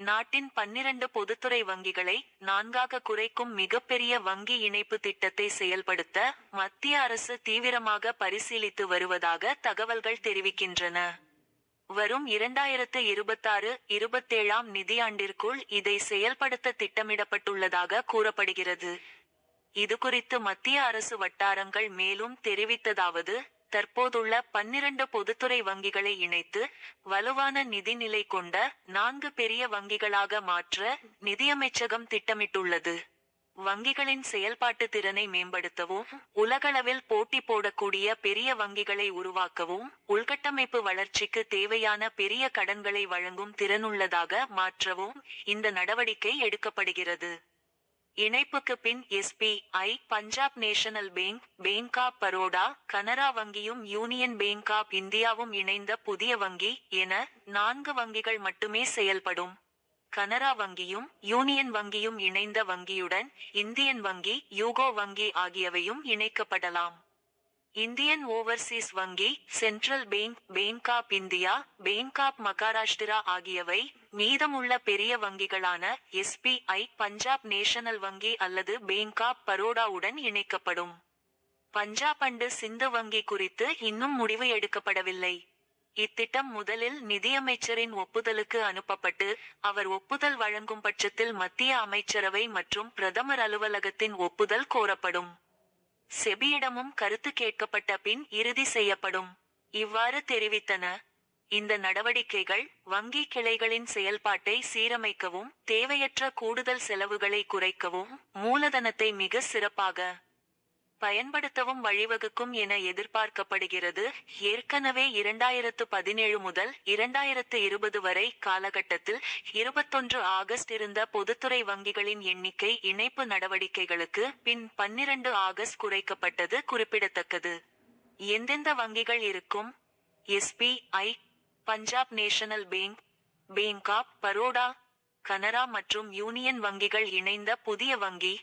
நாட்டின் 12 பொதுத்துறை வங்கிகளை 4ஆக குறைக்கும் மிகப்பெரிய வங்கி இணைப்பு திட்டத்தை செயல்படுத்த மத்திய அரசு தீவிரமாக பரிசீலித்து வருவதாக தகவல்கள் தெரிவிக்கின்றன. வரும் 2026-27ஆம் நிதியாண்டிற்குள் இதை செயல்படுத்த திட்டமிடப்பட்டுள்ளதாக கூறப்படுகிறது. இதுகுறித்து மத்திய அரசு வட்டாரங்கள் மேலும் தெரிவித்ததாவது, தற்போதுள்ள 12 பொதுத்துறை வங்கிகளை இணைத்து வலுவான நிதிநிலை கொண்ட 4 பெரிய வங்கிகளாக மாற்ற நிதியமைச்சகம் திட்டமிட்டுள்ளது. வங்கிகளின் செயல்பாட்டு திறனை மேம்படுத்தவும், உலகளவில் போட்டி போடக்கூடிய பெரிய வங்கிகளை உருவாக்கவும், உள்கட்டமைப்பு வளர்ச்சிக்கு தேவையான பெரிய கடன்களை வழங்கும் திறனுள்ளதாக மாற்றவும் இந்த நடவடிக்கை எடுக்கப்படுகிறது. இணைப்புக்கு பின் SBI., Punjab national bank, bank of Baroda, Canara வங்கியும் யூனியன் பேங்க் ஆப் இந்தியாவும் இணைந்த புதிய வங்கி என 4 வங்கிகள் மட்டுமே செயல்படும். கனரா வங்கியும் யூனியன் வங்கியும் இணைந்த வங்கியுடன் இந்தியன் வங்கி, யூகோ வங்கி ஆகியவையும் இணைக்கப்படலாம். இந்தியன் ஓவர்சீஸ் வங்கி, central bank, bank of India, bank of Maharashtra ஆகியவை மீதமுள்ள பெரிய வங்கிகளான எஸ்.பி.ஐ., பஞ்சாப் நேஷனல் வங்கி அல்லது பேங்க் ஆப் பரோடாவுடன் இணைக்கப்படும். பஞ்சாப் அண்ட் சிந்து வங்கி குறித்து இன்னும் முடிவு எடுக்கப்படவில்லை. இத்திட்டம் முதலில் நிதியமைச்சரின் ஒப்புதலுக்கு அனுப்பப்பட்டு, அவர் ஒப்புதல் வழங்கும் பட்சத்தில் மத்திய அமைச்சரவை மற்றும் பிரதமர் அலுவலகத்தின் ஒப்புதல் கோரப்படும். செபியிடமும் கருத்து கேட்கப்பட்ட பின் இறுதி செய்யப்படும். இவ்வாறு தெரிவித்தன. இந்த நடவடிக்கைகள் வங்கி கிளைகளின் செயல்பாட்டை சீரமைக்கவும், தேவையற்ற கூடுதல் செலவுகளை குறைக்கவும், மூலதனத்தை மிக சிறப்பாக பயன்படுத்தவும் வழிவகுக்கும் என எதிர்பார்க்கப்படுகிறது. ஏற்கனவே 2017 முதல் 2020 வரை காலகட்டத்தில் 21 ஆகஸ்ட் இருந்த பொதுத்துறை வங்கிகளின் எண்ணிக்கை இணைப்பு நடவடிக்கைகளுக்கு பின் 12 ஆகஸ்ட் குறைக்கப்பட்டது குறிப்பிடத்தக்கது. எந்தெந்த வங்கிகள் இருக்கும்? SBI., Punjab national bank, bank of Baroda, Canara மற்றும் யூனியன் வங்கிகள் இணைந்த புதிய வங்கி.